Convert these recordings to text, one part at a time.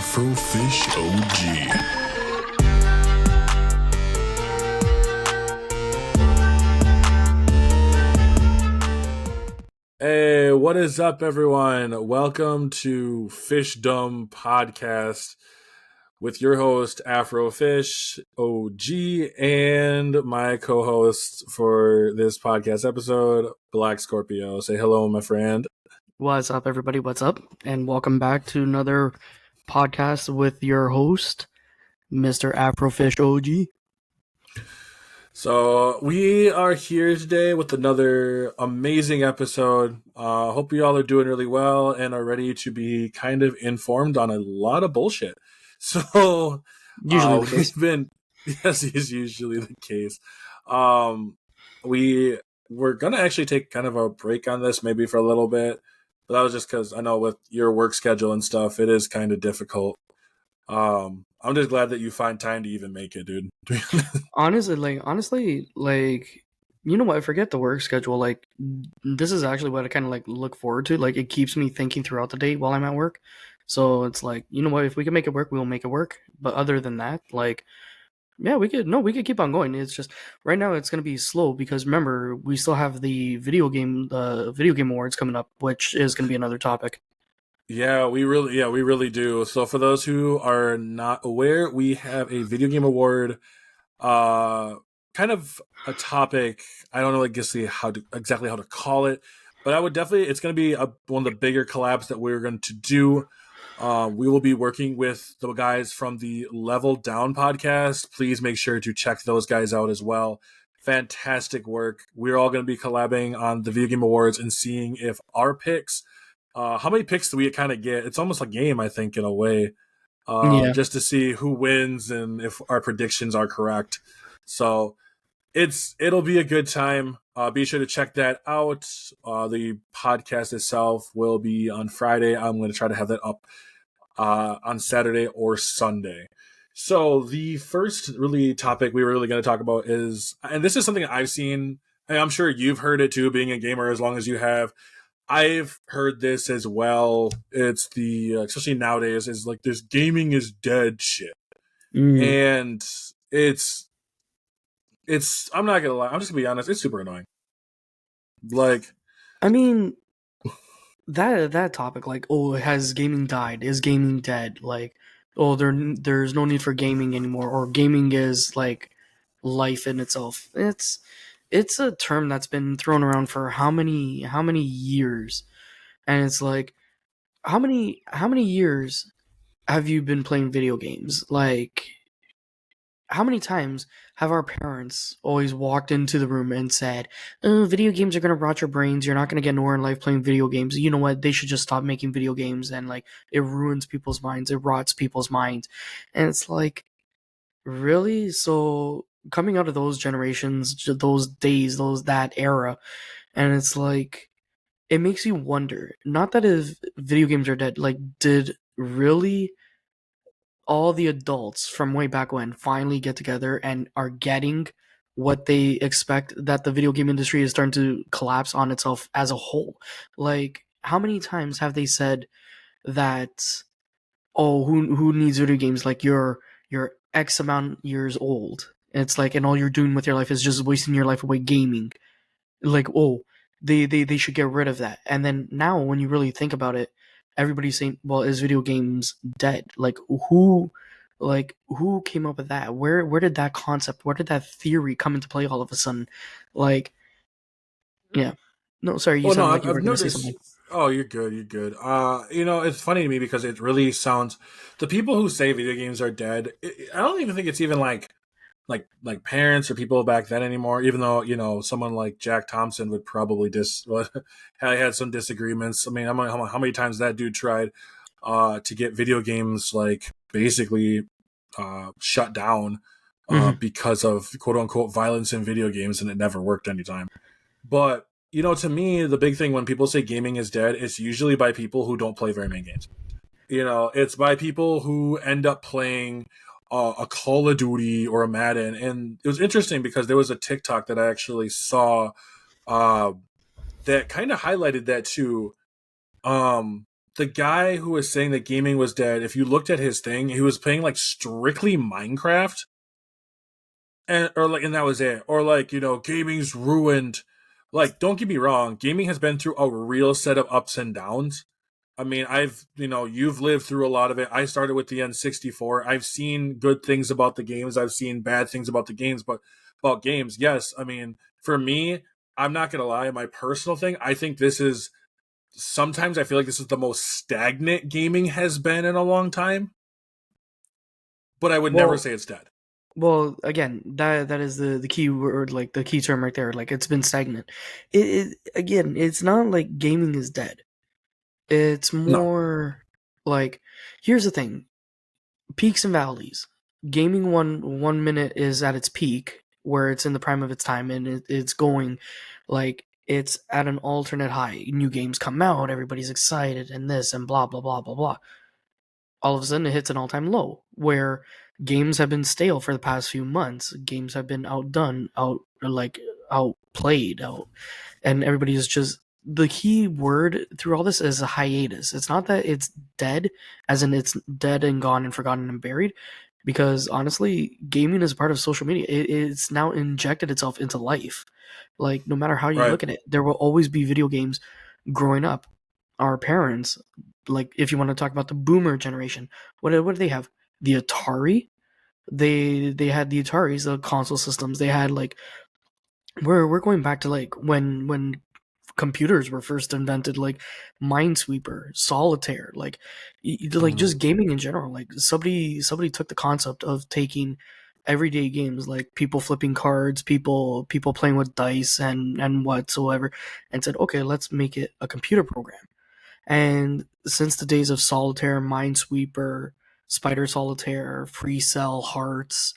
Twitch-AfrofishOG. Hey, what is up, everyone? Welcome to FishDom Podcast with your host, AfrofishOG, and my co-host for this podcast episode, Black Scorpio. Say hello, my friend. What's up, everybody? What's up? And welcome back to another podcast with your host, Mr. AfrofishOG. So we are here today with another amazing episode. Hope you all are doing really well and are ready to be kind of informed on a lot of bullshit. So Usually the case. Yes, is usually the case. We're gonna actually take kind of a break on this, maybe for a little bit, but that was just because I know with your work schedule and stuff, it is kind of difficult. I'm just glad that you find time to even make it, dude. Honestly, you know what? I forget the work schedule. Like, this is actually what I kind of like look forward to. Like, it keeps me thinking throughout the day while I'm at work. So it's like, you know what? If we can make it work, we will make it work. But other than that, like, yeah, we could keep on going. It's just right now it's gonna be slow because remember we still have the video game awards coming up, which is gonna be another topic. Yeah, we really do. So for those who are not aware, we have a video game award, kind of a topic. I don't know, exactly how to call it, but I would definitely. It's going to be one of the bigger collabs that we're going to do. We will be working with the guys from the Level Down podcast. Please make sure to check those guys out as well. Fantastic work. We're all going to be collabing on the video game awards and seeing if our picks. How many picks do we kind of get? It's almost a game, I think, in a way, just to see who wins and if our predictions are correct. So it'll be a good time. Be sure to check that out. The podcast itself will be on Friday. I'm going to try to have that up on Saturday or Sunday. So the first really topic we were really going to talk about is, and this is something I've seen, and I'm sure you've heard it too, being a gamer as long as you have. I've heard this as well. It's the, especially nowadays, is like this gaming is dead shit. And it's, I'm not going to lie. I'm just going to be honest. It's super annoying. Like, I mean, that topic, like, oh, has gaming died? Is gaming dead? Like, oh, there's no need for gaming anymore, or gaming is like life in itself. It's a term that's been thrown around for how many years, and it's like, how many years have you been playing video games? Like, how many times have our parents always walked into the room and said, oh, video games are going to rot your brains. You're not going to get nowhere in life playing video games. You know what? They should just stop making video games. And like, it ruins people's minds. It rots people's minds. And it's like, really? So coming out of those generations, those days, that era, and it's like, it makes you wonder, not that if video games are dead, like, did really all the adults from way back when finally get together and are getting what they expect, that the video game industry is starting to collapse on itself as a whole? Like, how many times have they said that, oh, who needs video games? Like, you're X amount years old. It's like, and all you're doing with your life is just wasting your life away gaming. Like, oh, they should get rid of that. And then now when you really think about it, everybody's saying, well, is video games dead? Like, who came up with that? Where did that concept, where did that theory come into play all of a sudden? Like, yeah. No, sorry, you sound like you were going to say something. Oh, you're good. It's funny to me because it really sounds, the people who say video games are dead, I don't even think it's even like parents or people back then anymore, even though, someone like Jack Thompson would probably had some disagreements. I mean, how many times that dude tried to get video games like basically shut down because of quote unquote violence in video games, and it never worked anytime. But to me, the big thing when people say gaming is dead, it's usually by people who don't play very many games. It's by people who end up playing a Call of Duty or a Madden. And it was interesting because there was a TikTok that I actually saw that kind of highlighted that too. the guy who was saying that gaming was dead, if you looked at his thing, he was playing like strictly Minecraft, and that was it. Or like, gaming's ruined. Like, don't get me wrong, gaming has been through a real set of ups and downs. I mean, you've lived through a lot of it. I started with the N64. I've seen good things about the games. I've seen bad things about the games, but about games, yes. I mean, for me, I'm not going to lie, my personal thing, I think sometimes I feel like this is the most stagnant gaming has been in a long time, but I would never Well, say it's dead. well, again, that is the key word, like the key term right there. Like it's been stagnant. It again, it's not like gaming is dead. It's No. more like, here's the thing: peaks and valleys. Gaming one minute is at its peak, where it's in the prime of its time, and it's going like it's at an alternate high. New games come out, everybody's excited, and this and blah blah blah blah blah. All of a sudden, it hits an all-time low, where games have been stale for the past few months. Games have been outdone, outplayed, and everybody is just, the key word through all this is a hiatus. It's not that it's dead, as in it's dead and gone and forgotten and buried, because honestly, gaming is a part of social media. It's now injected itself into life. Like, no matter how you Right. look at it, there will always be video games growing up. Our parents, like, if you want to talk about the boomer generation, what do they have? The Atari. They had the Ataris, the console systems. They had like, we're going back to like when computers were first invented, like Minesweeper, Solitaire, like Mhm. just gaming in general. Like somebody took the concept of taking everyday games, like people flipping cards, people playing with dice and whatsoever, and said, okay, let's make it a computer program. And since the days of Solitaire, Minesweeper, Spider Solitaire, Free Cell, Hearts,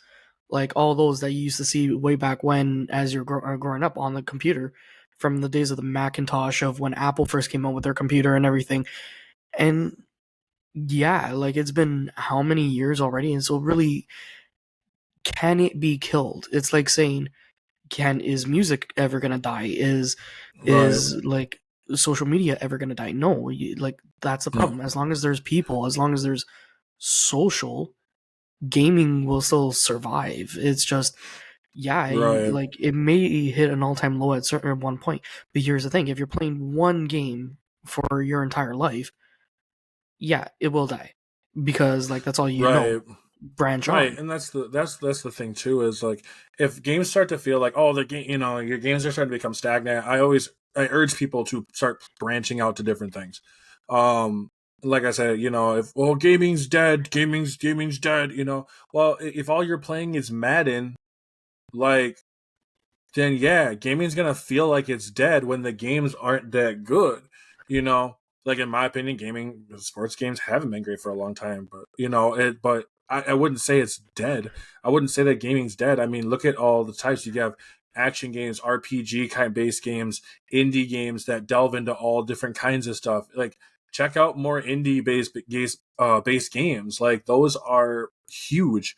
like all those that you used to see way back when, as you're growing up on the computer, from the days of the Macintosh, of when Apple first came out with their computer and everything. And yeah, like it's been how many years already? And so really, can it be killed? It's like saying, is music ever gonna die? Right. Is like social media ever gonna die? No, like that's the No. problem. As long as there's people, as long as there's social, gaming will still survive. It's just, yeah, Right. like it may hit an all-time low at certain one point. But here's the thing: if you're playing one game for your entire life, yeah, it will die, because like that's all you know. Right. Branch Right, on. and that's the thing too, is like, if games start to feel like, oh, the game, your games are starting to become stagnant. I urge people to start branching out to different things. Um, like I said, if, well, gaming's dead, well, if all you're playing is Madden, like, then yeah, gaming's gonna feel like it's dead when the games aren't that good. You know, like, in my opinion, sports games haven't been great for a long time. But I wouldn't say it's dead. I wouldn't say that gaming's dead. I mean, look at all the types. You have action games, RPG kind based games, indie games that delve into all different kinds of stuff. Like, check out more indie based games. Like, those are huge,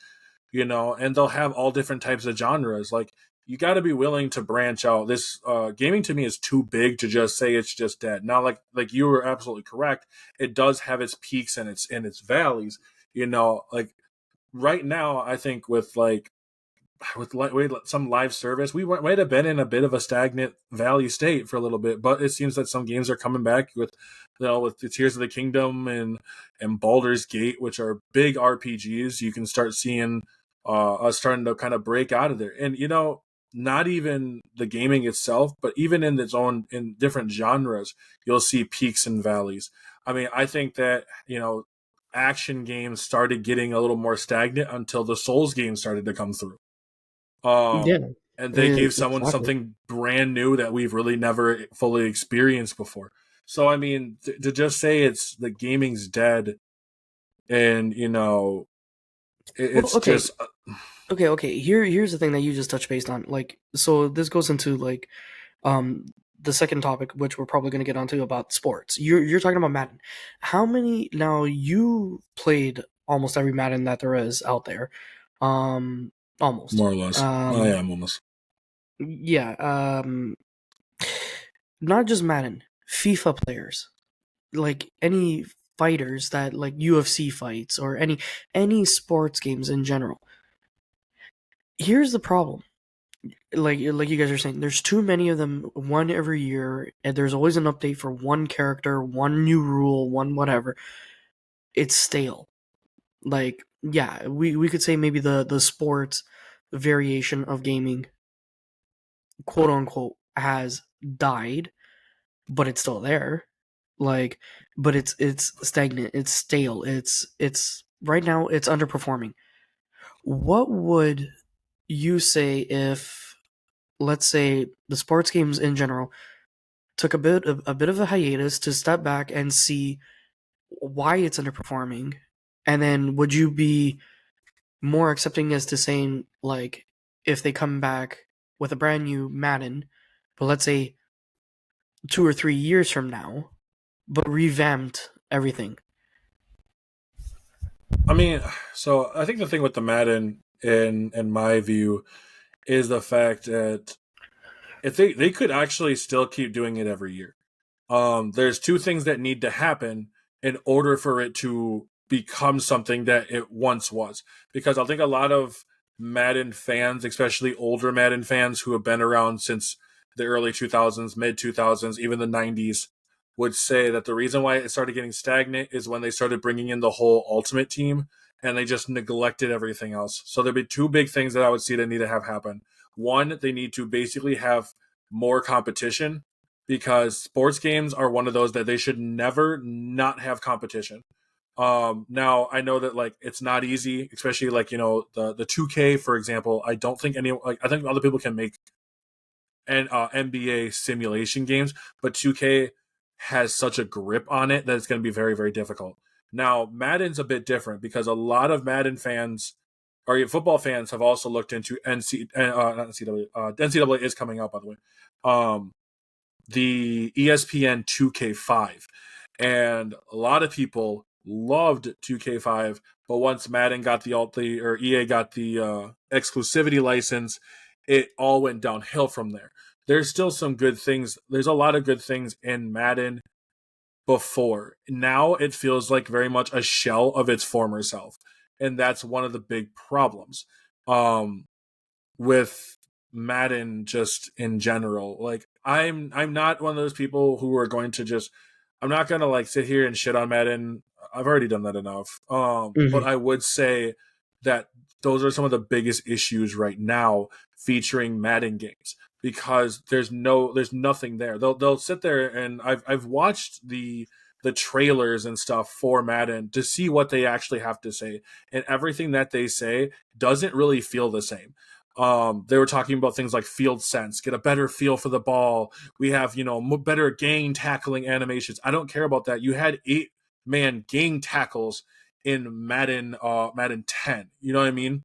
and they'll have all different types of genres. Like, you got to be willing to branch out. This gaming to me is too big to just say it's just dead. Now, like you were absolutely correct, it does have its peaks and its valleys. Like, right now, I think with some live service, we might have been in a bit of a stagnant valley state for a little bit, but it seems that some games are coming back with the Tears of the Kingdom and Baldur's Gate, which are big RPGs. You can start seeing us starting to kind of break out of there, and not even the gaming itself, but even in different genres, you'll see peaks and valleys. I mean, I think that action games started getting a little more stagnant until the Souls games started to come through. Yeah, And they gave someone exactly. something brand new that we've really never fully experienced before. So I mean, to just say it's the gaming's dead, and Well, it's okay, just okay. Here's the thing that you just touched based on. Like, so this goes into like um the second topic, which we're probably going to get onto, about sports. You're talking about Madden. How many, now you played almost every Madden that there is out there. Almost. more or less. Oh Um yeah, I'm almost. yeah, not just Madden, FIFA players. like any fighters that like UFC fights or any sports games in general. Here's the problem. Like you guys are saying, there's too many of them, one every year, and there's always an update for one character, one new rule, one whatever. It's stale. Like, yeah, we could say maybe the sports variation of gaming, quote unquote, has died, but it's still there. Like, but it's stagnant, it's stale, it's right now it's underperforming. What would you say if, let's say, the sports games in general took a bit of a hiatus to step back and see why it's underperforming, and then would you be more accepting as to saying, like, if they come back with a brand new Madden, but let's say 2 or 3 years from now, but revamped everything? I mean, so I think the thing with the Madden, in my view, is the fact that if they could actually still keep doing it every year. There's two things that need to happen in order for it to become something that it once was. Because I think a lot of Madden fans, especially older Madden fans who have been around since the early 2000s, mid 2000s, even the 90s, would say that the reason why it started getting stagnant is when they started bringing in the whole Ultimate Team and they just neglected everything else. So there'd be two big things that I would see that need to have happen. One, they need to basically have more competition, because sports games are one of those that they should never not have competition. Now I know that like it's not easy, especially like the 2K, for example. I don't think I think other people can make NBA simulation games, but 2K has such a grip on it that it's going to be very, very difficult. Now Madden's a bit different because a lot of Madden fans or football fans have also looked into not NCAA. NCAA is coming out, by the way. The ESPN 2K5, and a lot of people loved 2K5, but once Madden got or EA got the exclusivity license, it all went downhill from there. There's still some good things. There's a lot of good things in Madden before. Now it feels like very much a shell of its former self, and that's one of the big problems with Madden just in general. Like I'm not one of those people who are going to just I'm not gonna like sit here and shit on Madden. I've already done that enough. But Mm-hmm. I would say that those are some of the biggest issues right now featuring Madden games, because there's nothing there. They'll sit there, and I've watched the trailers and stuff for Madden to see what they actually have to say, and everything that they say doesn't really feel the same. They were talking about things like field sense, get a better feel for the ball. We have, better gang tackling animations. I don't care about that. You had 8-man gang tackles in Madden 10. You know what I mean?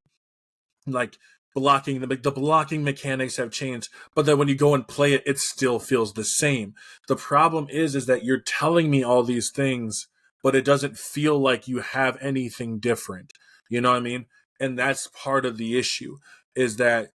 Like the blocking mechanics have changed, but then when you go and play it, it still feels the same. The problem is that you're telling me all these things, but it doesn't feel like you have anything different. You know what I mean? And that's part of the issue, is that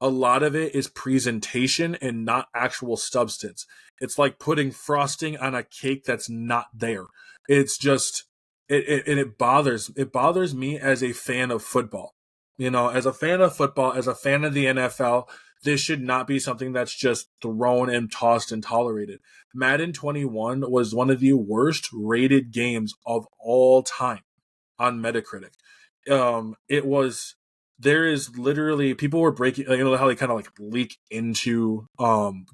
a lot of it is presentation and not actual substance. It's like putting frosting on a cake that's not there. It's just it bothers me as a fan of football. As a fan of football, as a fan of the NFL, this should not be something that's just thrown and tossed and tolerated. Madden 21 was one of the worst rated games of all time on Metacritic. It was There is literally people were breaking, how they kind of like leak into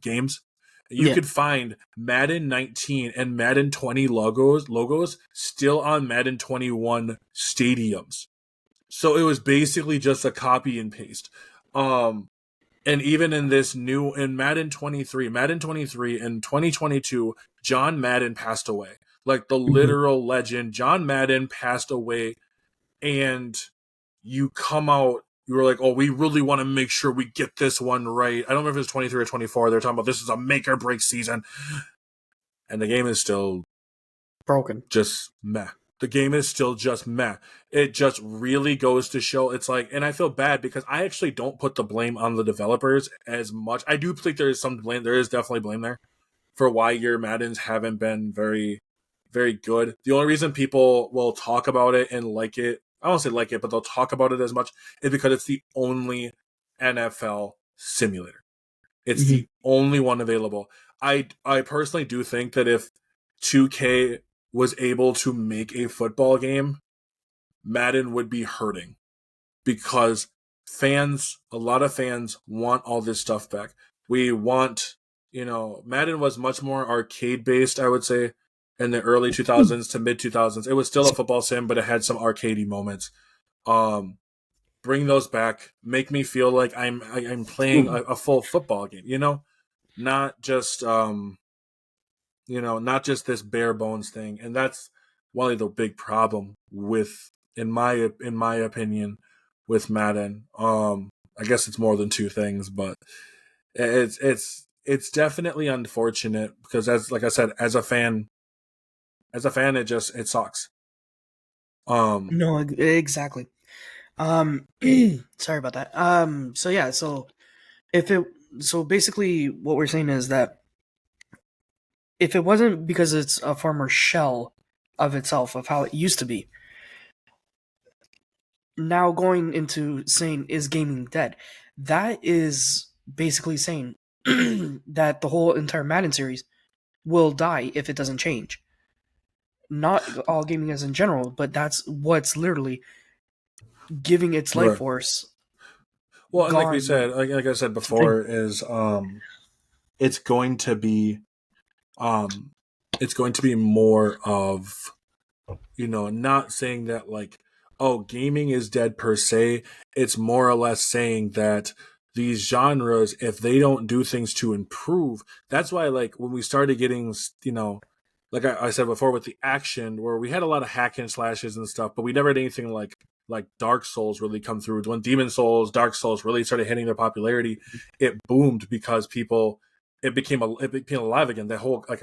games. You Yeah. could find Madden 19 and Madden 20 logos still on Madden 21 stadiums. So it was basically just a copy and paste. And even in Madden 23 in 2022, John Madden passed away. Like the Mm-hmm. literal legend, John Madden passed away, and you come out, you were like, oh, we really want to make sure we get this one right. I don't remember if it's 23 or 24. They're talking about this is a make or break season. And the game is still Broken. just meh. The game is still just meh. It just really goes to show, it's like, and I feel bad because I actually don't put the blame on the developers as much. I do think there is some blame. There is definitely blame there for why your Maddens haven't been very very good. The only reason people will talk about it and like it, I won't say like it, but they'll talk about it as much, is because it's the only NFL simulator. It's Mhm. the only one available. I personally do think that if 2K was able to make a football game, Madden would be hurting because a lot of fans want all this stuff back. We want, Madden was much more arcade based, I would say, in the early 2000s to mid 2000s. It was still a football sim, but it had some arcadey moments. Bring those back. Make me feel like I'm playing a full football game. Not just not just this bare bones thing. And that's one of the big problem with, in my opinion, with Madden. I guess it's more than two things, but it's definitely unfortunate because, as like I said, as a fan, it sucks. No, exactly. Sorry about that. So yeah, so basically what we're saying is that if it wasn't because it's a former shell of itself, of how it used to be, now going into saying, is gaming dead? That is basically saying that the whole entire Madden series will die if it doesn't change. Not all gaming as in general, but that's what's literally giving its life Right. force Well, and like we gone. said, like I said before, is it's going to be more of, not saying that like, oh, gaming is dead per se. It's more or less saying that these genres, if they don't do things to improve, that's why, like, when we started getting, like I said before, with the action, where we had a lot of hack and slashes and stuff, but we never had anything like Dark Souls really come through. When Demon Souls, Dark Souls really started hitting their popularity, it boomed because it became alive again. That whole, like,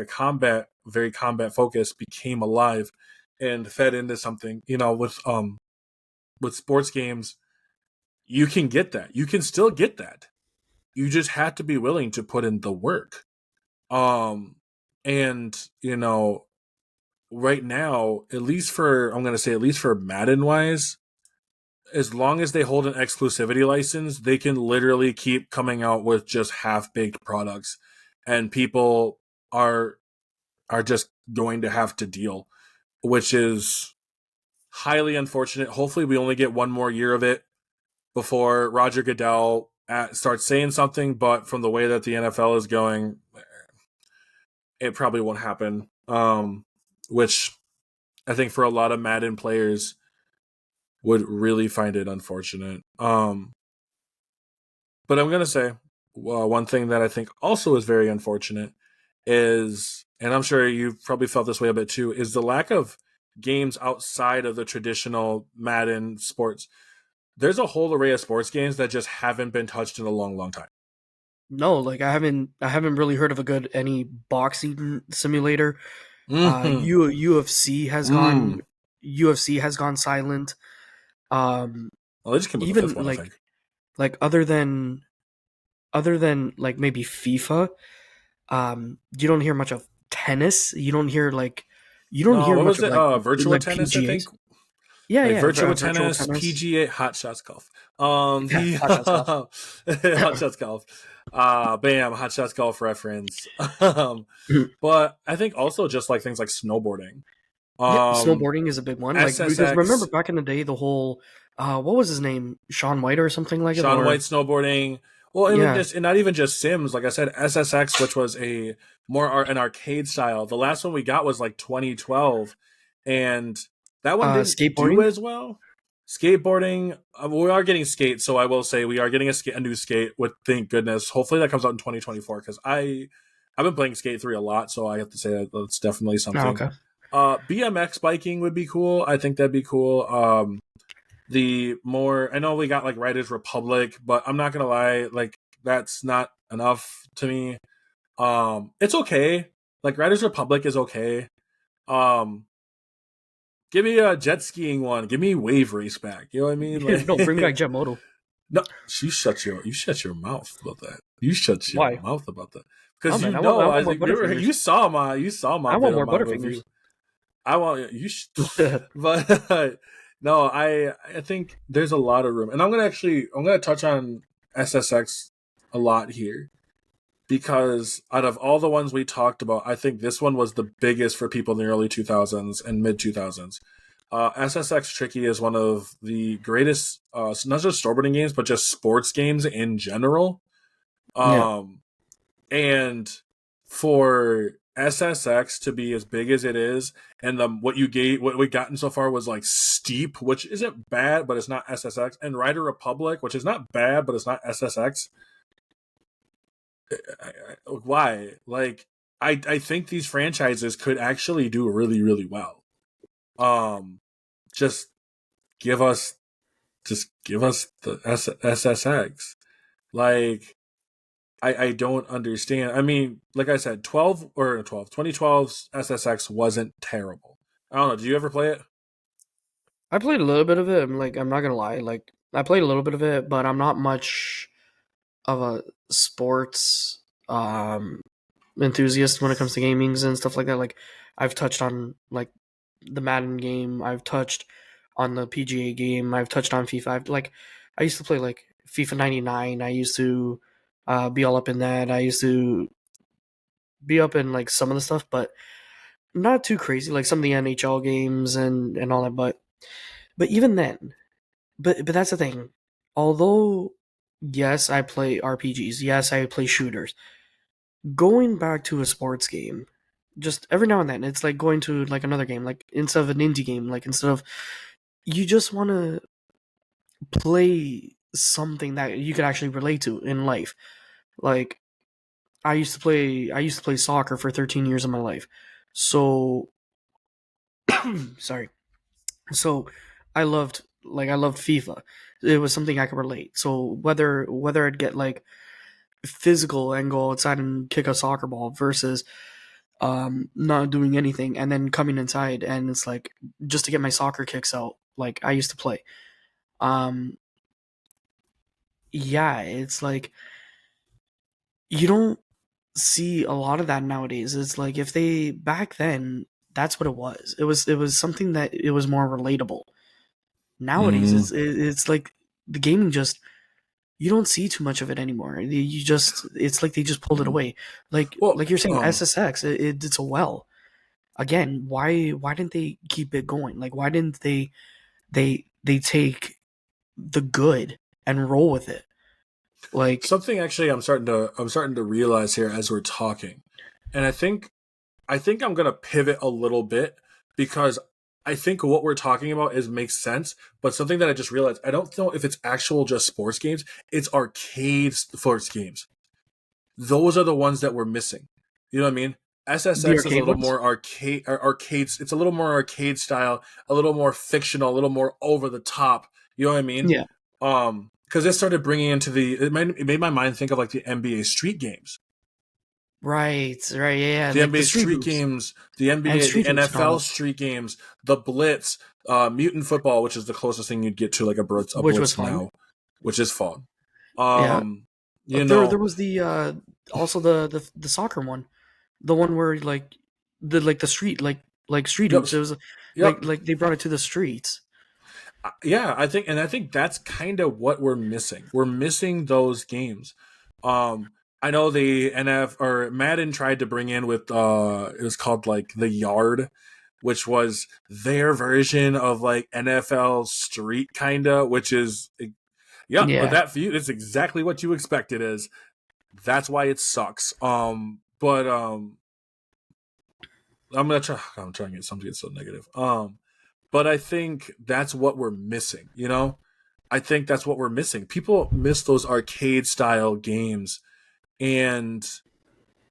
very combat focus became alive and fed into something. With sports games, you can get that. You can still get that. You just have to be willing to put in the work. And right now, at least for Madden wise, as long as they hold an exclusivity license, they can literally keep coming out with just half-baked products, and people are just going to have to deal, which is highly unfortunate. Hopefully we only get one more year of it before Roger Goodell starts saying something, but from the way that the NFL is going, it probably won't happen. Which I think for a lot of Madden players would really find it unfortunate. But I'm going to say one thing that I think also is very unfortunate is, and I'm sure you've probably felt this way a bit too, is the lack of games outside of the traditional Madden sports. There's a whole array of sports games that just haven't been touched in a long, long time. No, like I haven't really heard of any boxing simulator. UFC has gone silent. Well, they just came with the Even fifth one, I think. like other than like maybe FIFA, you don't hear much of tennis. You don't hear No, what much was of it? Virtual like tennis, I think. PGAs. Yeah, Like yeah, virtual virtual tennis, tennis. PGA, Hot Shots Golf. Yeah, hot shots golf. Hot Shots Golf. Bam, Hot Shots Golf reference. But I think also just like things like snowboarding. Yeah, Um, snowboarding is a big one. Like because remember SSX, back in the day, the whole what was his name, Sean White or something like it, Shaun White or snowboarding. Well, yeah, and not even just Sims. Like I said, SSX, which was a more an arcade style. The last one we got was like 2012, and that one didn't do skateboarding. as well. Skateboarding, we are getting skate, so I will say we are getting a new skate. With, thank goodness, hopefully that comes out in 2024 because I've been playing Skate 3 a lot, so I have to say that that's definitely Oh, something. okay. BMX biking would be cool. I think that'd be cool. I know we got like Riders Republic, but I'm not gonna lie, like that's not enough to me. It's okay. Like Riders Republic is okay. Um, give me a jet skiing one. Give me Wave Race back. You know what I mean? No, bring back Like, Jet Moto. no, you shut your mouth about that. You shut your Why? mouth about that Oh because man, I want more you Butterfingers. saw my I want more my Butterfingers. review. I want you, but no, I think there's a lot of room, and I'm gonna touch on SSX a lot here because out of all the ones we talked about, I think this one was the biggest for people in the early 2000s and mid 2000s. SSX Tricky is one of the greatest, not just snowboarding games, but just sports games in general. Yeah. And for SSX to be as big as it is, and what we've gotten so far was like Steep, which isn't bad, but it's not SSX, and Rider Republic, which is not bad, but it's not SSX. Why? Like, I think these franchises could actually do really, really well. Just give us, the SSX. Like, I don't understand. I mean, like I said, 2012's SSX wasn't terrible. I don't know. Did you ever play it? I played a little bit of it. Like, I'm not gonna lie. Like, I played a little bit of it, but I'm not much of a sports enthusiast when it comes to gamings and stuff like that. Like, I've touched on like the Madden game. I've touched on the PGA game. I've touched on FIFA. I used to play like FIFA 99. I used to be all up in that. I used to be up in like some of the stuff, but not too crazy. Like some of the NHL games and all that. But even then, but that's the thing. Although yes, I play RPGs. Yes, I play shooters. Going back to a sports game, just every now and then, it's like going to like another game, like instead of an indie game, like instead of you just want to play something that you could actually relate to in life. Like I used to play soccer for 13 years of my life. So sorry. So I loved FIFA. It was something I could relate. So whether I'd get like physical and go outside and kick a soccer ball versus not doing anything and then coming inside and it's like just to get my soccer kicks out like I used to play. Um yeah, it's like you don't see a lot of that nowadays. It's like if they back then that's what it was. It was something that it was more relatable. Nowadays Mm. it's like the gaming just you don't see too much of it anymore. You just it's like they just pulled it away. Well, Like you're saying SSX it's a well. Again, why didn't they keep it going? Like why didn't they take the good and roll with it? Like something actually I'm starting to realize here as we're talking, and I think I'm gonna pivot a little bit because I think what we're talking about makes sense, but something that I just realized, I don't know if it's actual just sports games, it's arcade sports games. Those are the ones that we're missing. You know what I mean? the SSX is a arcade little ones? more arcades. It's a little more arcade style, a little more fictional, a little more over the top. You know what I mean? Yeah. Because it started bringing into it made my mind think of like the NBA Street games, Right, right, yeah, the like the NBA street Street hoops games, the and NBA, the street hoops and all NFL that, Street games, the Blitz, Mutant Football, which is the closest thing you'd get to like a which was Blitz fun. now, which is fun. Yeah, Um, you there know, was the also the soccer one, the one where like the street like street yep, hoops. It was yep. like they brought it to the streets. Yeah, I think that's kind of what we're missing. We're missing those games. I know the NF or Madden tried to bring in with it was called like the Yard, which was their version of like NFL Street kinda, which is yeah, but Yeah, that for you is exactly what you expect it is. That's why it sucks. But I'm trying to get something so negative. But I think that's what we're missing, you know? I think that's what we're missing. People miss those arcade style games and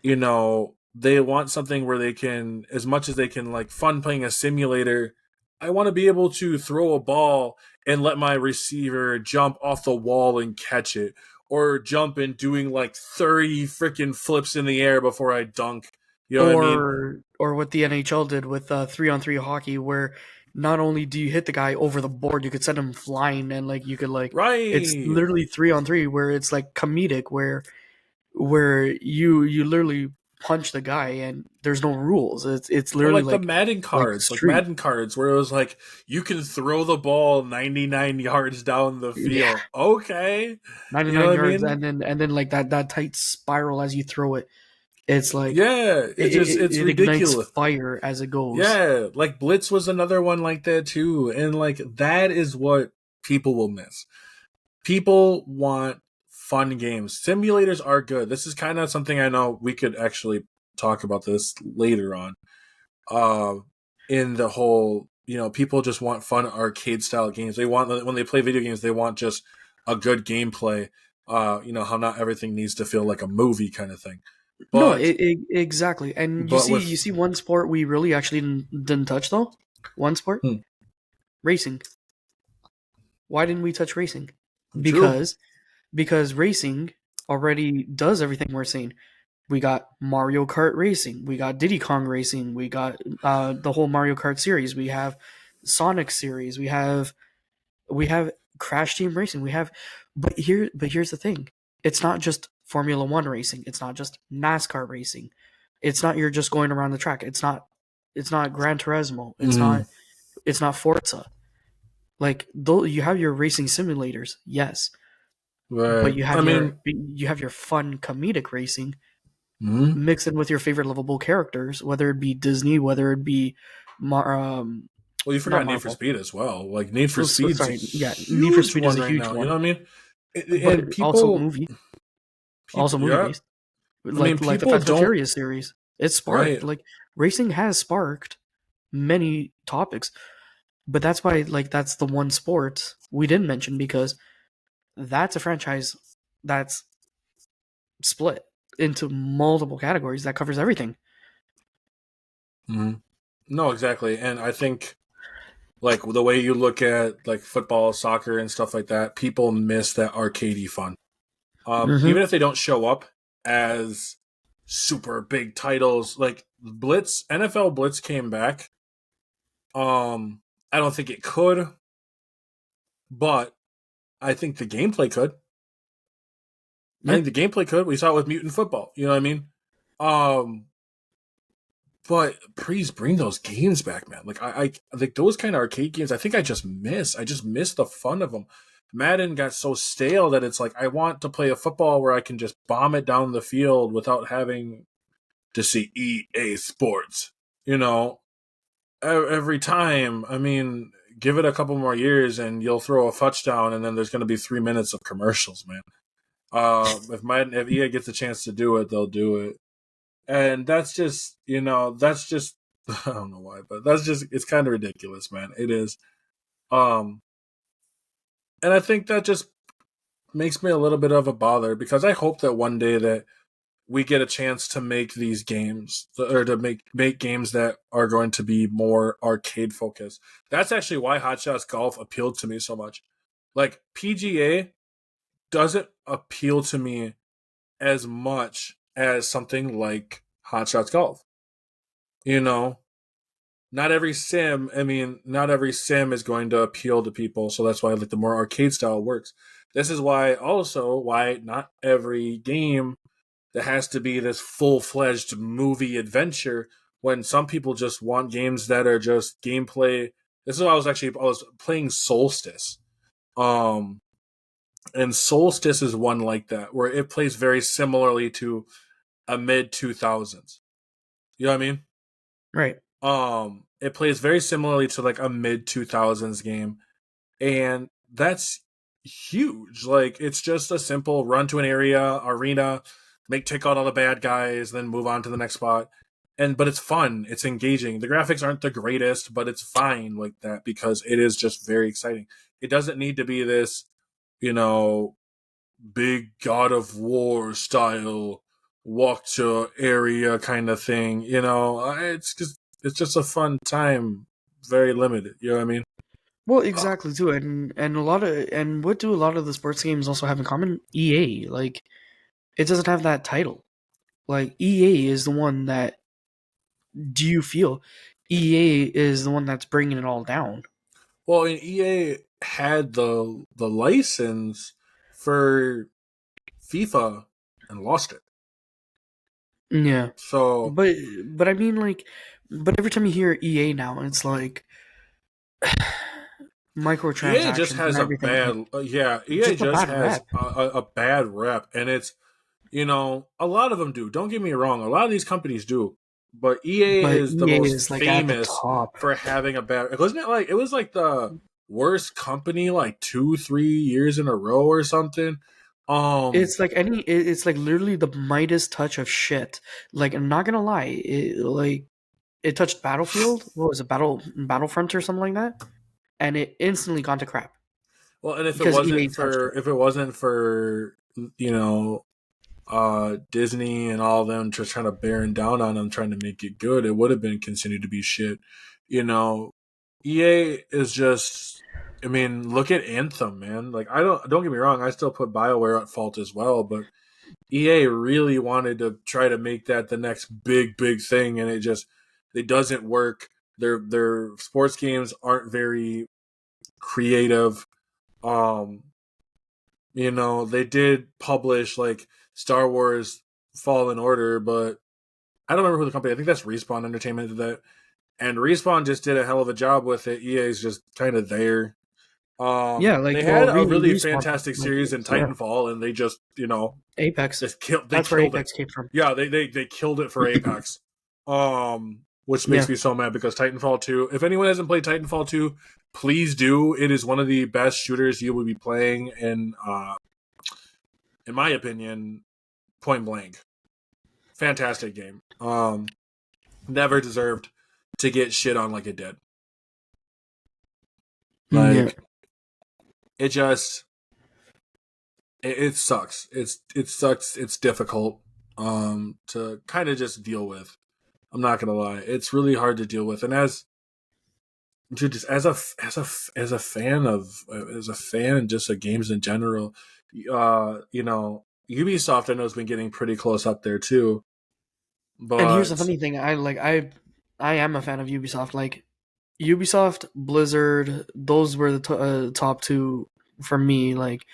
they want something where they can, as much as they can, like fun playing a simulator. I want to be able to throw a ball and let my receiver jump off the wall and catch it, or jump and doing like 30 freaking flips in the air before I dunk. You know what I mean? or what the NHL did with 3-on-3 hockey, where not only do you hit the guy over the board, you could send him flying, and like you could like it's Right. literally 3-on-3, where it's like comedic, where you literally punch the guy, and there's no rules. It's Or literally like the Madden cards, street. where it was like you can throw the ball 99 yards down the Yeah, field. Okay, you know 99 what I yards, mean? and then like that tight spiral as you throw it. It's like Yeah, it's it ignites ridiculous. fire as it goes. Yeah, like Blitz was another one like that too, and like that is what people will miss. People want fun games. Simulators are good. This is kind of something I know we could actually talk about this later on. Uh, in the whole, people just want fun arcade style games. They want, when they play video games, they want just a good gameplay. How not everything needs to feel like a movie kind of thing. No, But exactly. And but you with see one sport we really actually didn't touch though. One sport, hmm, racing. Why didn't we touch racing? true. Because racing already does everything we're saying. We got Mario Kart Racing, we got Diddy Kong Racing, we got the whole Mario Kart series, we have Sonic series, we have Crash Team Racing, we have. But here's the thing: it's not just Formula One racing, it's not just NASCAR racing, it's not you're just going around the track. It's not Gran Turismo. Mm, It's not Forza. Like though you have your racing simulators, yes, but right. I mean, you have your fun comedic racing mm, mixed in with your favorite lovable characters, whether it be Disney, whether it be Mar- um well, you not forgot Need for Marvel. Speed as well. Like Need for Oh, Speed's a sorry, yeah, Need for huge Speed is one a right huge now. You know one, what I mean? but And also people, movie yeah. based, I mean, like the people Fast and don't Furious series. It sparked right. like racing has sparked many topics, but that's why like that's the one sport we didn't mention because that's a franchise that's split into multiple categories that covers everything. Mm-hmm. No, exactly. And I think like the way you look at like football, soccer, and stuff like that, people miss that arcadey fun. Mm-hmm. Even if they don't show up as super big titles, like Blitz, NFL Blitz came back. I don't think it could, but I think the gameplay could. I Yeah. think the gameplay could. We saw it with Mutant Football. You know what I mean? Um, but please bring those games back, man. Like I like those kind of arcade games. I think I just miss. I just miss the fun of them. Madden got so stale that it's like I want to play a football where I can just bomb it down the field without having to see EA Sports. You know, every time. I mean, give it a couple more years and you'll throw a touchdown, and then there's going to be 3 minutes of commercials, man. If EA gets a chance to do it, they'll do it, and that's just I don't know why, but that's just it's kind of ridiculous, man. It is, um, and I think that just makes me a little bit of a bother because I hope that one day that we get a chance to make these games or to make games that are going to be more arcade focused. That's actually why Hot Shots Golf appealed to me so much. Like PGA doesn't appeal to me as much as something like Hot Shots Golf. You know, not every sim is going to appeal to people, so that's why like the more arcade style works. This is why not every game that has to be this full-fledged movie adventure when some people just want games that are just gameplay. This is what I was playing Solstice. Um and Solstice is one like that where it plays very similarly to a mid 2000s. You know what I mean? Right. It plays very similarly to like a mid 2000s game, and that's huge. Like it's just a simple run to an arena, take out all the bad guys, then move on to the next spot. But it's fun, it's engaging. The graphics aren't the greatest, but it's fine like that because it is just very exciting. It doesn't need to be this, you know, big God of War style walk to area kind of thing. It's just a fun time, very limited. You know what I mean? Well, Uh, exactly too, and a lot of and what do a lot of the sports games also have in common? EA, like it doesn't have that title. Like EA is the one that do you feel EA is the one that's bringing it all down. well, and EA had the license for FIFA and lost it. Yeah, So but I mean, like, but every time you hear EA now, it's like EA just microtransactions and has a everything, like bad, yeah. EA just a just bad has rep. a bad rep, and it's, a lot of them do. Don't get me wrong, a lot of these companies do, but EA But is the EA most is like at the famous top. for having a bad. Wasn't it like it was like the worst company like 2-3 years in a row or something? Um, It's like literally the Midas touch of shit. Like, I'm not gonna lie, it touched Battlefield. What was it, Battlefront or something like that? And it instantly gone to crap well, and because EA touched it. if it wasn't for you know Disney and all of them just trying to bearing down on them, trying to make it good, it would have been continued to be shit. You know, EA is just. I mean, look at Anthem, man. Like, don't get me wrong, I still put BioWare at fault as well, but EA really wanted to try to make that the next big thing, and it doesn't work. Their sports games aren't very creative. Um, they did publish like Star Wars Fallen Order, but I don't remember who the company. I think that's Respawn Entertainment did that, and Respawn just did a hell of a job with it. EA's just kind of there. Yeah, like, They well, had a really Respawn, fantastic like, series in yeah, Titanfall, and they just Apex. they That's where killed it. Apex came from. Yeah, they killed it for Apex. Which makes Yeah, me so mad because Titanfall 2, if anyone hasn't played Titanfall 2, please do. It is one of the best shooters you will be playing in my opinion, point blank. Fantastic game. Never deserved to get shit on like it did. yeah. Like it just it sucks. It sucks. It's difficult to kind of just deal with. I'm not gonna lie. It's really hard to deal with, and just as a fan just of games in general, Ubisoft I know has been getting pretty close up there too. And here's the But funny thing: I am a fan of Ubisoft. Like, Ubisoft, Blizzard, those were the top two for me. Like,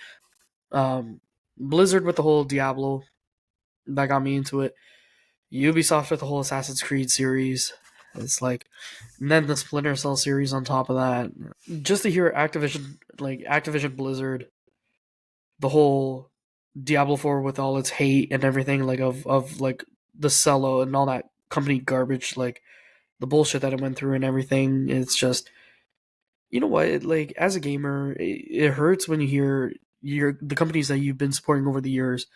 um, Blizzard with the whole Diablo that got me into it. Ubisoft with the whole Assassin's Creed series. It's like, and then the Splinter Cell series on top of that. Just to hear Activision Blizzard, the whole Diablo 4 with all its hate and everything, like of like the Cello and all that company garbage, like the bullshit that it went through and everything. It's just, you know what? Like, as a gamer, it hurts when you hear the companies that you've been supporting over the years,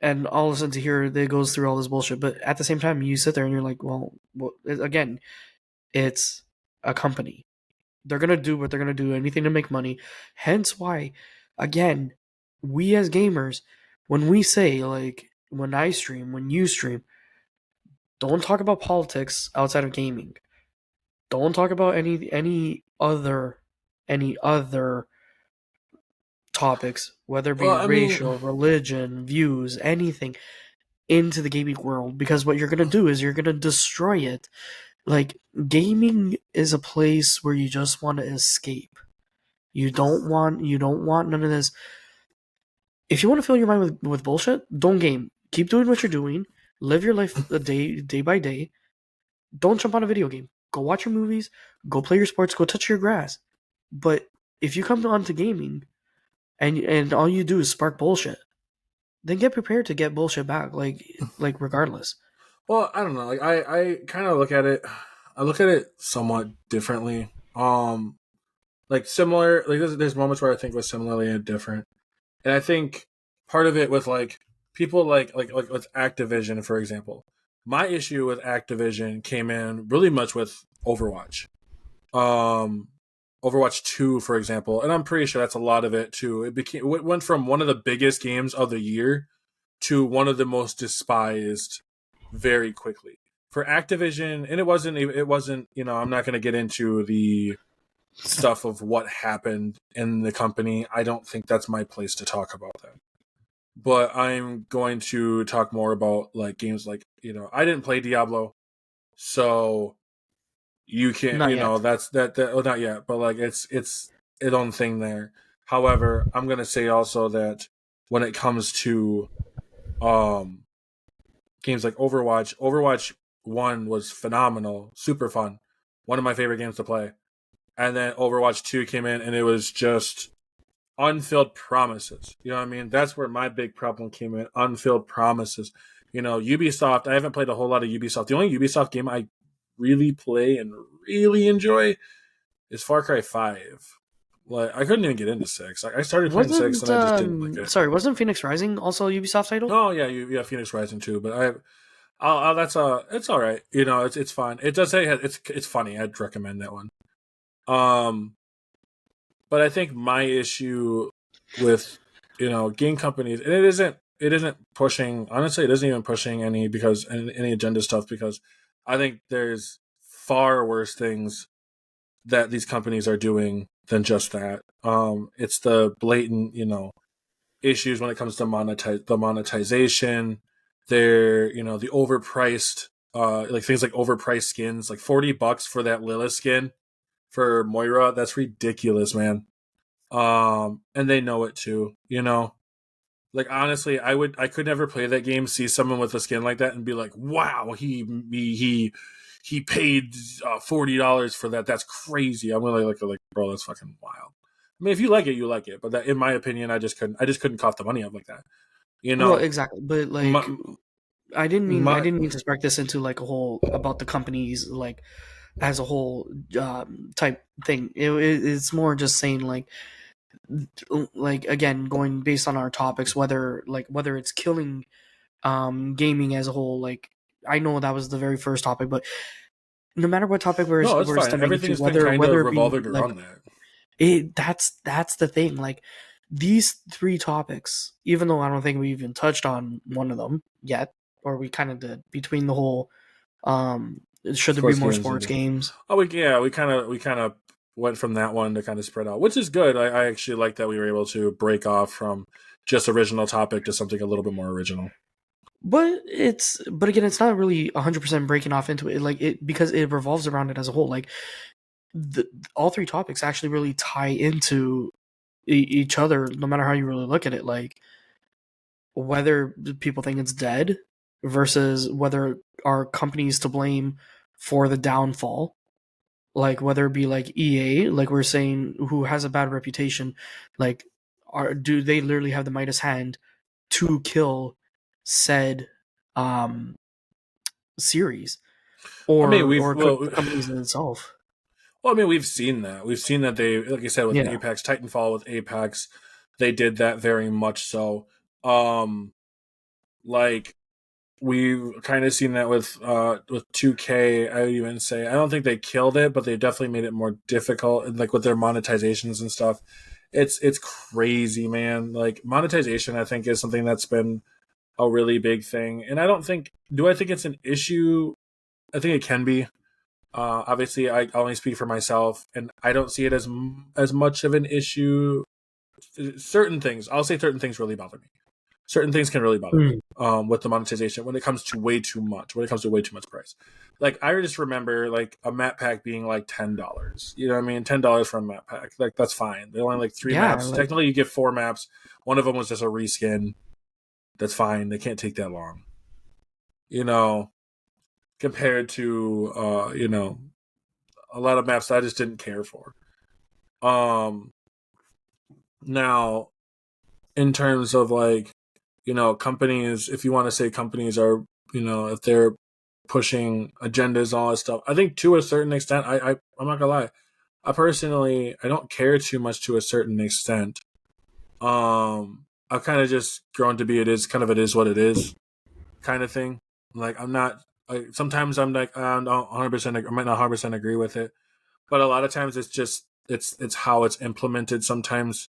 and all of a sudden to hear that it goes through all this bullshit. But at the same time, you sit there and you're like, well, again, it's a company. They're gonna do what they're gonna do, anything to make money. Hence why, again, we as gamers, when we say, like, when I stream, when you stream, don't talk about politics outside of gaming. Don't talk about any other topics, whether it be well, I mean, racial, religion, views, anything, into the gaming world, because what you're gonna do is you're gonna destroy it. Like, gaming is a place where you just want to escape. You don't want none of this. If you want to fill your mind with bullshit, don't game. Keep doing what you're doing. Live your life a day by day. Don't jump on a video game. Go watch your movies. Go play your sports. Go touch your grass. But if you come onto gaming and all you do is spark bullshit, then get prepared to get bullshit back. Like regardless. well, I don't know. Like I kind of look at it. I look at it somewhat differently. Like similar. Like there's moments where I think was similarly and different, and I think part of it with like people like with Activision, for example. My issue with Activision came in really much with Overwatch. Um, Overwatch 2, for example, and I'm pretty sure that's a lot of it too. It went from one of the biggest games of the year to one of the most despised very quickly for Activision. And it wasn't I'm not going to get into the stuff of what happened in the company. I don't think that's my place to talk about that. But I'm going to talk more about like games like, I didn't play Diablo, so you can't, Not yet. that well, not yet, but like it's its own thing there. However, I'm gonna say also that when it comes to um games like Overwatch. Overwatch 1 was phenomenal, super fun. One of my favorite games to play. And then Overwatch 2 came in and it was just unfilled promises. You know what I mean? That's where my big problem came in, unfilled promises. You know, Ubisoft, I haven't played a whole lot of Ubisoft. The only Ubisoft game I really play and really enjoy is Far Cry 5. Like, I couldn't even get into 6. Like, I started playing 6 and I just didn't like it. Sorry, wasn't Phoenix Rising also a Ubisoft title? Oh yeah, yeah, Phoenix Rising too. But that's it's all right. You know, it's fun. It does say it's funny. I'd recommend that one. But I think my issue with game companies, and it isn't pushing. Honestly, it isn't even pushing any agenda stuff, because I think there's far worse things that these companies are doing than just that. It's the blatant, issues when it comes to monetization. They're, the overpriced, like things like overpriced skins, like $40 for that Lilith skin for Moira. That's ridiculous, man. And they know it too, Like, honestly, I could never play that game, see someone with a skin like that and be like, wow, he paid $40 for that. That's crazy. I'm gonna like, bro, that's fucking wild. I mean, if you like it, you like it. But that, in my opinion, I just couldn't cough the money up like that. Well, exactly. But like, I didn't mean to spark this into like a whole about the companies like as a whole type thing. It's more just saying like again, going based on our topics, whether it's killing gaming as a whole. Like, I know that was the very first topic, but no matter what topic we're fine. Everything's been kind of revolving around that. That's the thing. Like, these three topics, even though I don't think we even touched on one of them yet, or we kind of did between the whole should there be more sports games? Oh, we kind of went from that one to kind of spread out, which is good. I actually like that we were able to break off from just original topic to something a little bit more original. But again, it's not really 100% breaking off into it, because it revolves around it as a whole. Like, all three topics actually really tie into each other, no matter how you really look at it. Like, whether people think it's dead versus whether are companies to blame for the downfall. Like, whether it be like EA, like we're saying, who has a bad reputation, like, do they literally have the Midas hand to kill said series, or companies in itself? Well, I mean, we've seen that. We've seen that they, like I said, with Apex, Titanfall with Apex, they did that very much so. Like, we've kind of seen that with 2K. I would even say I don't think they killed it, but they definitely made it more difficult, like with their monetizations and stuff. It's crazy, man. Like, monetization, I think, is something that's been a really big thing, and I think it's an issue. I think it can be. Obviously, I only speak for myself, and I don't see it as much of an issue. Certain things really bother me. Certain things can really bother me with the monetization when it comes to way too much. When it comes to way too much price, like, I just remember like a map pack being like $10. You know what I mean? $10 for a map pack. Like, that's fine. They're only like 3 maps. Like, technically, you get 4 maps. One of them was just a reskin. That's fine. They can't take that long. Compared to a lot of maps that I just didn't care for. Now, in terms of like, companies, if you want to say companies are, if they're pushing agendas, all that stuff, I think to a certain extent, I'm not gonna lie, I don't care too much to a certain extent. I've kind of just grown to be it is what it is kind of thing. Like, I'm not, like, sometimes I'm like, I don't 100%, I might not 100% agree with it, but a lot of times it's just, it's how it's implemented. Sometimes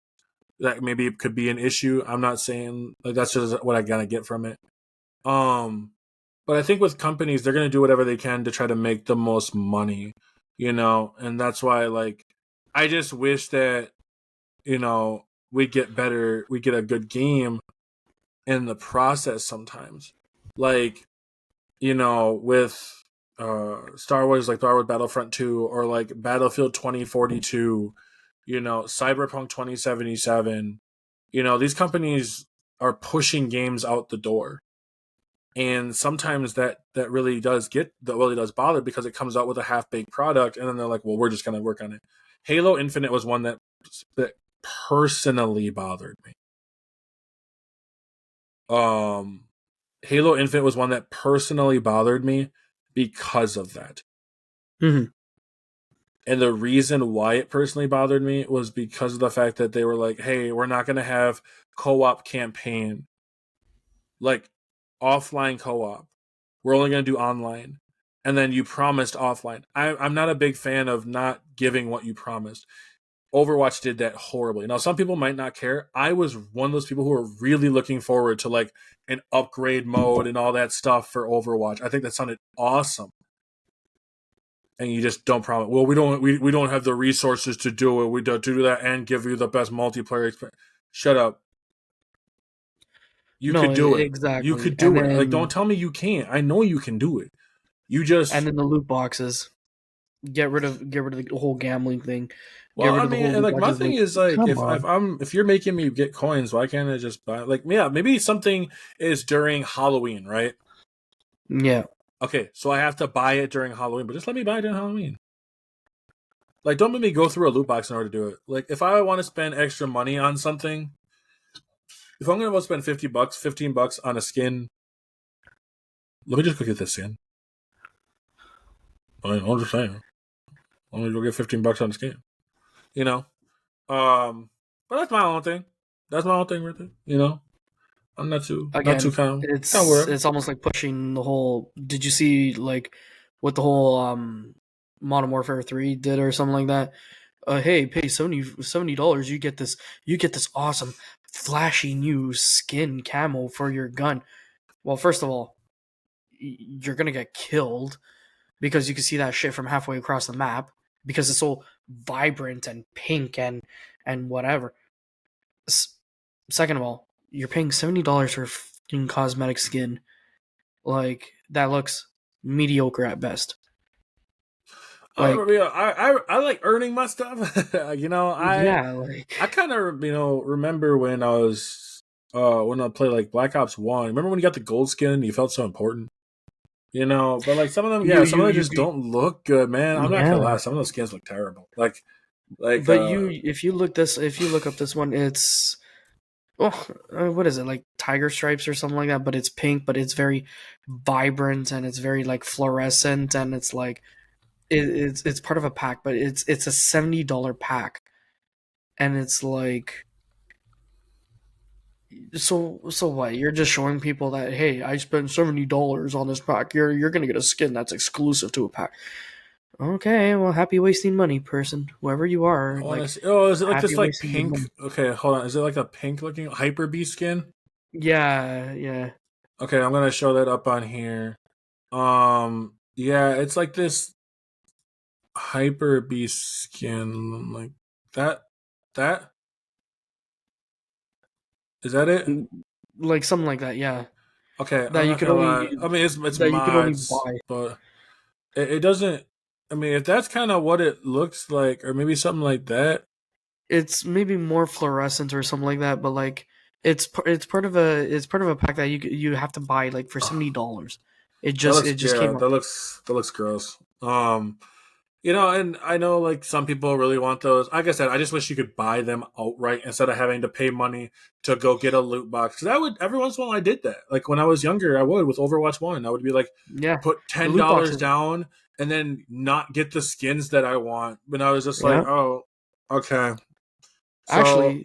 that maybe it could be an issue. I'm not saying, like, that's just what I gotta get from it. But I think with companies, they're gonna do whatever they can to try to make the most money, and that's why, like, I just wish that, we get a good game in the process sometimes. Like, with Star Wars, like Star Wars Battlefront 2, or like Battlefield 2042, Cyberpunk 2077, these companies are pushing games out the door. And sometimes that really does bother because it comes out with a half baked product, and then they're like, "Well, we're just going to work on it." Halo Infinite was one that personally bothered me. Halo Infinite was one that personally bothered me because of that. Mm-hmm. And the reason why it personally bothered me was because of the fact that they were like, "Hey, we're not going to have co-op campaign, like offline co-op. We're only going to do online." And then you promised offline. I'm not a big fan of not giving what you promised. Overwatch did that horribly. Now, some people might not care. I was one of those people who were really looking forward to like an upgrade mode and all that stuff for Overwatch. I think that sounded awesome. And you just don't promise. Well, we don't have the resources to do it. We don't do that and give you the best multiplayer experience. Shut up. You could do it. Exactly. You could do it. Like, don't tell me you can't. I know you can do it. You just and then the loot boxes. Get rid of the whole gambling thing. Well, I mean, like my thing is like if you're making me get coins, why can't I just buy? Like, yeah, maybe something is during Halloween, right? Yeah. Okay, so I have to buy it during Halloween, but just let me buy it during Halloween. Like, don't make me go through a loot box in order to do it. Like, if I want to spend extra money on something, if I'm gonna spend $50, $15 on a skin, let me just go get this skin. I'm just saying, I'm gonna go get $15 on the skin. You know, but that's my own thing. That's my own thing right there. You know, I'm not too kind. It's almost like pushing the whole. Did you see like what the whole Modern Warfare 3 did or something like that? Hey, pay $70, you get this awesome flashy new skin camo for your gun. Well, first of all, you're gonna get killed because you can see that shit from halfway across the map because it's so vibrant and pink and whatever. Second of all, you're paying $70 for fucking cosmetic skin. Like, that looks mediocre at best. Like, I like earning my stuff. You know, I kind of remember when I was when I played like Black Ops 1. Remember when you got the gold skin? You felt so important. You know, but like some of them, some of them just don't look good, man. I'm not gonna lie, some of those skins look terrible. But if you look up this one, it's what is it, like tiger stripes or something like that? But it's pink, but it's very vibrant and it's very like fluorescent, and it's like it's part of a pack, but it's a $70 pack, and it's like. So what? You're just showing people that, hey, I spent $70 on this pack. You're gonna get a skin that's exclusive to a pack. Okay, well, happy wasting money, person, whoever you are. Is it like this like pink? Okay, hold on. Is it like a pink looking Hyper Beast skin? Yeah. Okay, I'm gonna show that up on here. Yeah, it's like this Hyper Beast skin, like that. Is that it? Like something like that, yeah. Okay, that you can only. I mean, it's mods, you can only buy, but it doesn't. I mean, if that's kind of what it looks like, or maybe something like that. It's maybe more fluorescent or something like that, but like it's part of a pack that you have to buy like for $70. It just came up. That looks gross. You know, and I know like some people really want those. Like I said, I just wish you could buy them outright instead of having to pay money to go get a loot box. Because every once in a while I did that. Like when I was younger, I would with Overwatch 1. I would be like, put $10 down and then not get the skins that I want. But I was just like, oh, okay. So,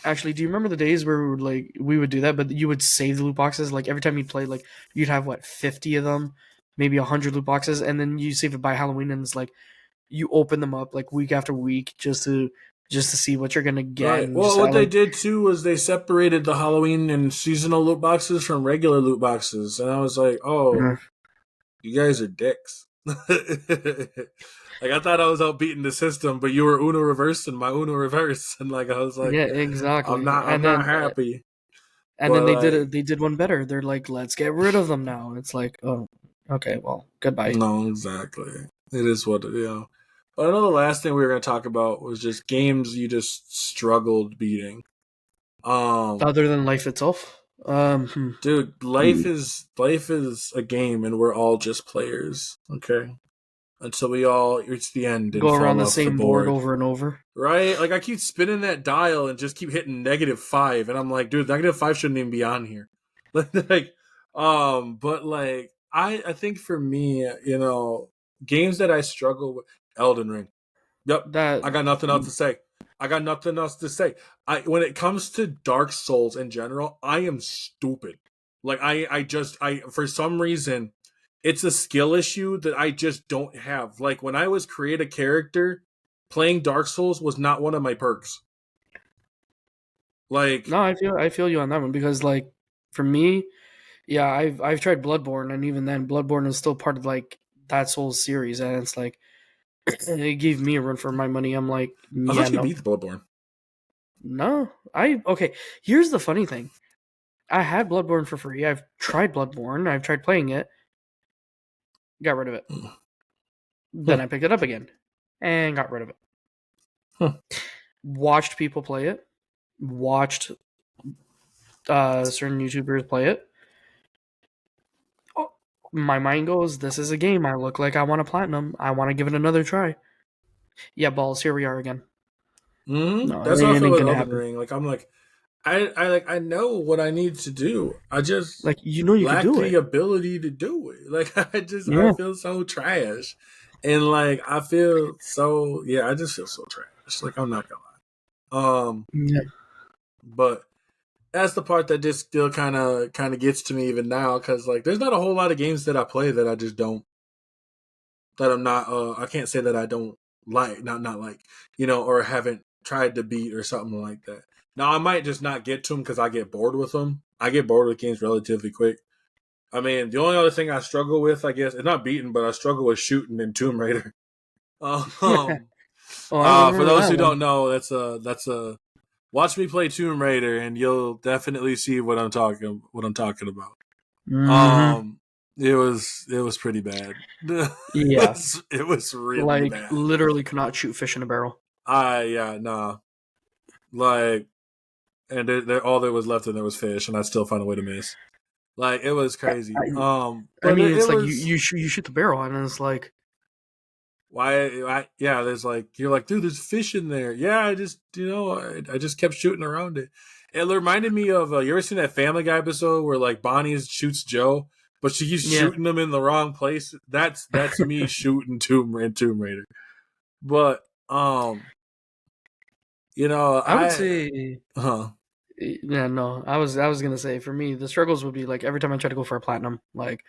actually, do you remember the days where we would do that, but you would save the loot boxes? Like every time you played, like you'd have 50 of them, maybe 100 loot boxes, and then you save it by Halloween, and it's like you open them up like week after week just to see what you're gonna get. Right. Well, what they did too was they separated the Halloween and seasonal loot boxes from regular loot boxes, and I was like, oh, you guys are dicks. Like I thought I was out beating the system, but you were Uno reverse and my Uno reverse, and like I was like, yeah, exactly. I'm not happy. And then they did one better. They're like, let's get rid of them now. It's like, oh, okay, well, goodbye. No, exactly. It is what But I know the last thing we were going to talk about was just games you just struggled beating. Other than life itself. Dude, life is a game, and we're all just players. Okay, until we all reach the end and Go around fall the off the same board board. over and over. Right? Like I keep spinning that dial and just keep hitting -5, and I'm like, dude, -5 shouldn't even be on here. like, but like I think for me, games that I struggle with, Elden Ring. Yep, That I got nothing else to say. I got nothing else to say. When it comes to Dark Souls in general, I am stupid. Like I for some reason, it's a skill issue that I just don't have. Like when I was create a character, playing Dark Souls was not one of my perks. Like, no, I feel you on that one because like for me, yeah, I've tried Bloodborne and even then Bloodborne is still part of like that Souls series and it's like it gave me a run for my money. I'm like, I yeah, thought you no. beat the Bloodborne. No. Okay, here's the funny thing. I had Bloodborne for free. I've tried Bloodborne. I've tried playing it. Got rid of it. Then I picked it up again and got rid of it. Watched people play it. Watched certain YouTubers play it. Oh, my mind goes, this is a game. I look like I want to platinum. I want to give it another try. Yeah, balls. Here we are again. No, That's it how I feel ain't with gonna Elden happen. Ring. Like I'm like, I know what I need to do. I just Like you could lack do the it. ability to do it. Like I Yeah. feel so trash, and like I feel so I just feel so trash. Like I'm not gonna lie. Yeah. But that's the part that just still kind of gets to me even now because like there's not a whole lot of games that I play that I just don't that I'm not I can't say that I don't like not like or haven't tried to beat or something like that. Now I might just not get to them because I get bored with them. I get bored with games relatively quick. I mean, the only other thing I struggle with, I guess, it's not beating, but I struggle with shooting in Tomb Raider. Um, Oh, I for remember those that who one. don't know, that's a watch me play Tomb Raider, and you'll definitely see what I'm talking about. Mm-hmm. Um, it was pretty bad. Yeah. It was really Like bad. literally could not shoot fish in a barrel. Yeah, nah, like, and all there was left in there was fish, and I still found a way to miss. Like it was crazy. I But mean, it it's like was you shoot the barrel and it's like yeah. There's like you're like, dude, there's fish in there. Yeah, I just I just kept shooting around it. It reminded me of you ever seen that Family Guy episode where like Bonnie shoots Joe, but she keeps yeah. shooting them in the wrong place. That's me shooting Tomb Raider. But I would I say huh yeah, no. I was gonna say for me the struggles would be like every time I try to go for a platinum, like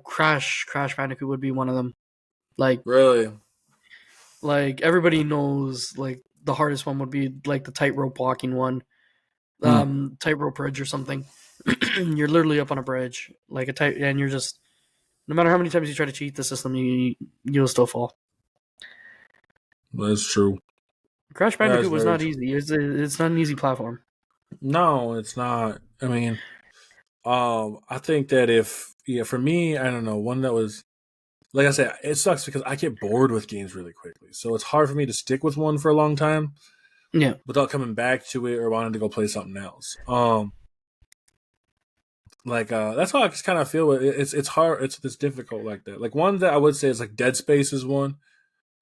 Crash Bandicoot would be one of them. Like really like everybody knows like the hardest one would be like the tightrope walking one. hmm. Tightrope bridge or something. You're literally up on a bridge, like a tight, and you're just no matter how many times you try to cheat the system, you'll still fall. That's true. Crash That's Bandicoot was very not true. easy. It's not an easy platform. No, it's not. I mean, I think that for me, I don't know, one that was like I said, it sucks because I get bored with games really quickly. So it's hard for me to stick with one for a long time Yeah, without coming back to it or wanting to go play something else. Like that's how I just kind of feel it. It's hard. It's difficult like that. Like one that I would say is like Dead Space is one,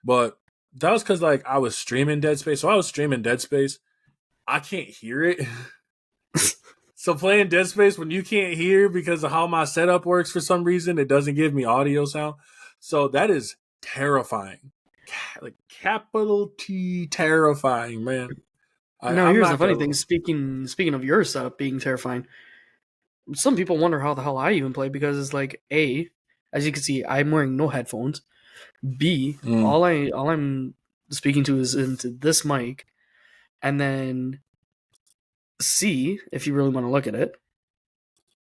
but that was because like I was streaming Dead Space. So I was streaming Dead Space. I can't hear it. So playing Dead Space when you can't hear because of how my setup works for some reason, it doesn't give me audio sound. So that is terrifying. Like capital T terrifying, man. now I'm here's the not funny gonna thing. Speaking of your setup being terrifying, some people wonder how the hell I even play because it's like a, as you can see, I'm wearing no headphones. B, mm, all I'm speaking to is into this mic, and then C, if you really want to look at it,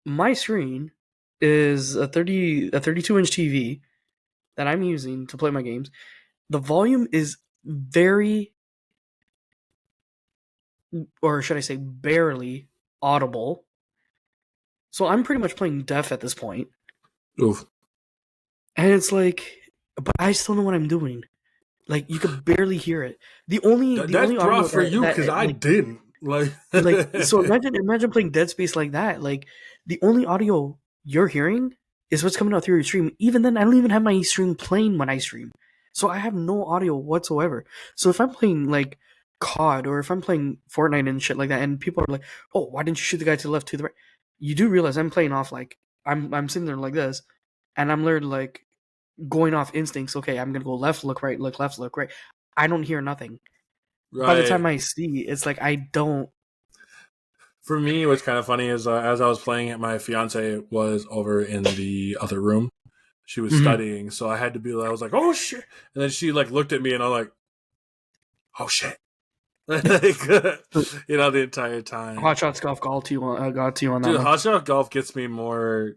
my screen is a 32-inch TV that I'm using to play my games. The volume is very, or should I say, barely audible. So I'm pretty much playing deaf at this point, oof. and it's like, but I still know what I'm doing. Like you could barely hear it. The only That's audio rough for you because that I like didn't. Like, So imagine playing Dead Space like that. Like the only audio you're hearing is what's coming out through your stream. Even then, I don't even have my stream playing when I stream, so I have no audio whatsoever. So if I'm playing like COD or if I'm playing Fortnite and shit like that, and people are like, "Oh, why didn't you shoot the guy to the left, to the right?" You do realize I'm playing off like I'm sitting there like this, and I'm literally like going off instincts. Okay, I'm gonna go left, look right, look left, look right. I don't hear nothing. By the time right. I see, it's like I don't. For me, what's kind of funny is as I was playing it, my fiance was over in the other room. She was Mhm. studying, so I had to be. I was like, "Oh shit!" And then she like looked at me, and I'm like, "Oh shit!" Like, the entire time. Hot Shots Golf got to you on that Dude, one. hot shot golf gets me more.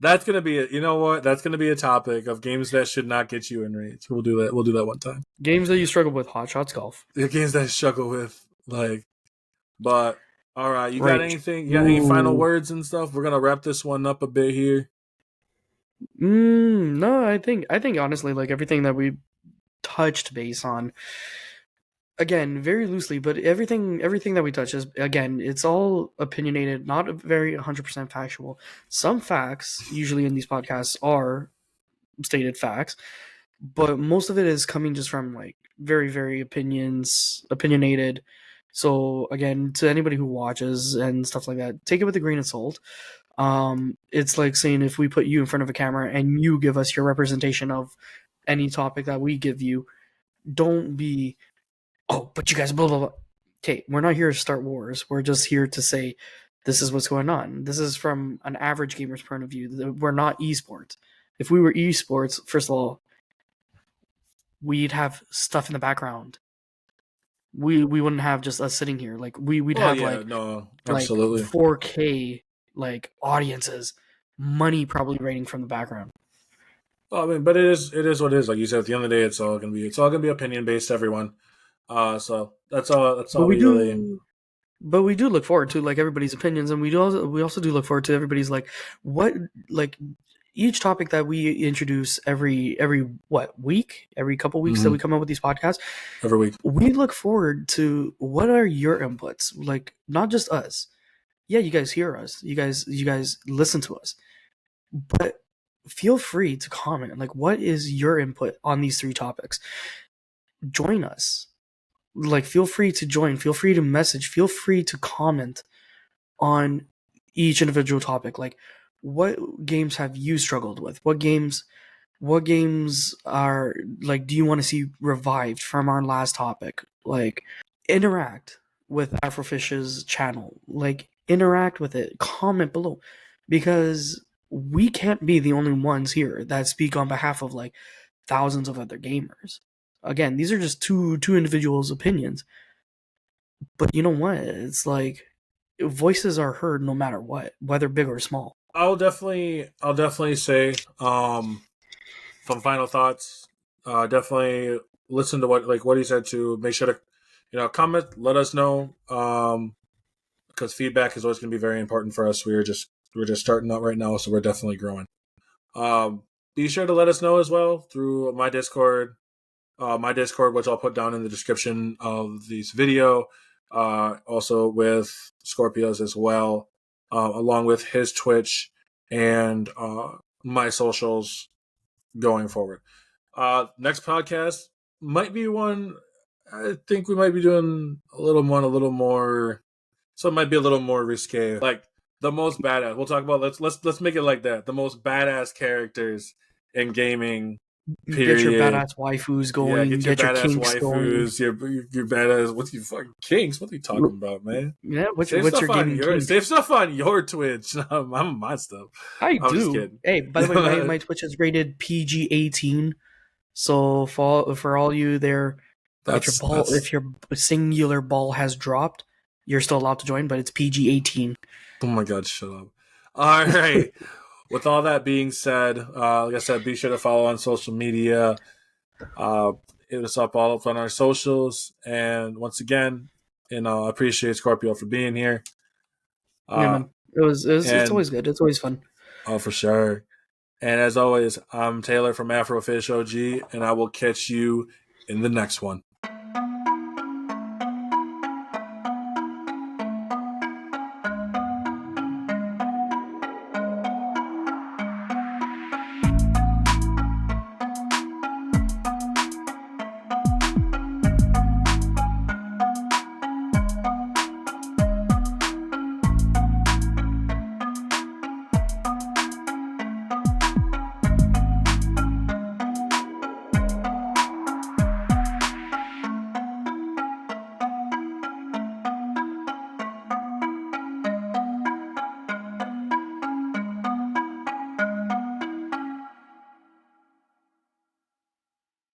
That's gonna be you know what? That's gonna be a topic of games that should not get you in rage. We'll do that. We'll do that one time. Games that you struggle with, Hot Shots Golf. The games that I struggle with, like. But all right, you got Rage. anything? You got any final Ooh. words and stuff? We're gonna wrap this one up a bit here. No, I think honestly, like everything that we touched base on, again, very loosely, but everything that we touch is, again, it's all opinionated, not very 100% factual. Some facts, usually in these podcasts, are stated facts, but most of it is coming just from like very, very opinionated. So again, to anybody who watches and stuff like that, take it with a grain of salt. It's like saying if we put you in front of a camera and you give us your representation of any topic that we give you, don't be, oh, but you guys blah blah blah. Okay, we're not here to start wars. We're just here to say this is what's going on. This is from an average gamer's point of view. We're not esports. If we were esports, first of all, we'd have stuff in the background. We wouldn't have just us sitting here. Like we'd Oh have yeah, no, like absolutely. 4K like audiences, money probably raining from the background. Well, I mean, but it is what it is. Like you said, at the end of the day, it's all gonna be opinion based. Everyone. So that's But all we we really. do but we do look forward to like everybody's opinions, and we also do look forward to everybody's like what like each topic that we introduce every what week, every couple weeks that Mm-hmm. we come up with these podcasts. Every week. We look forward to what are your inputs, like not just us. Yeah, you guys hear us, you guys listen to us, but feel free to comment. Like, what is your input on these three topics? Join us. Like, feel free to join. Feel free to message. Feel free to comment on each individual topic. Like, what games have you struggled with? What games are like? Do you want to see revived from our last topic? Like, interact with Afrofish's channel. Like, interact with it. Comment below, because we can't be the only ones here that speak on behalf of like thousands of other gamers. Again, these are just two individuals' opinions. But you know what? It's like voices are heard no matter what, whether big or small. I'll definitely say, some final thoughts. Definitely listen to what he said. To make sure to, comment. Let us know. Because feedback is always going to be very important for us. We're just starting out right now, so we're definitely growing. Be sure to let us know as well through my Discord. Which I'll put down in the description of this video. Also with Scorpio's as well, along with his Twitch and my socials going forward. Next podcast might be one. I think we might be doing a little more. So it might be a little more risque. Like the most badass. We'll talk about let's make it like that. The most badass characters in gaming. Get your Period. badass waifus Yeah, going. get your Get your badass kinks going. waifus, your badass. What you fucking kinks? What are you talking about, man? Yeah, Save what's your stuff on gaming your kink? save stuff on your Twitch. I'm on my stuff. I I'm just do. kidding. Hey, by the way, my Twitch is rated PG-18. So for all you there, That's if your singular ball has dropped, you're still allowed to join, but it's PG-18. oh my god, shut up. All right. With all that being said, like I said, be sure to follow on social media. Uh, hit us all up on our socials. And once again, I appreciate Scorpio for being here. Yeah, Uh, man. It's and always good. It's always fun. oh, for sure. And as always, I'm Taylor from AfrofishOG, and I will catch you in the next one.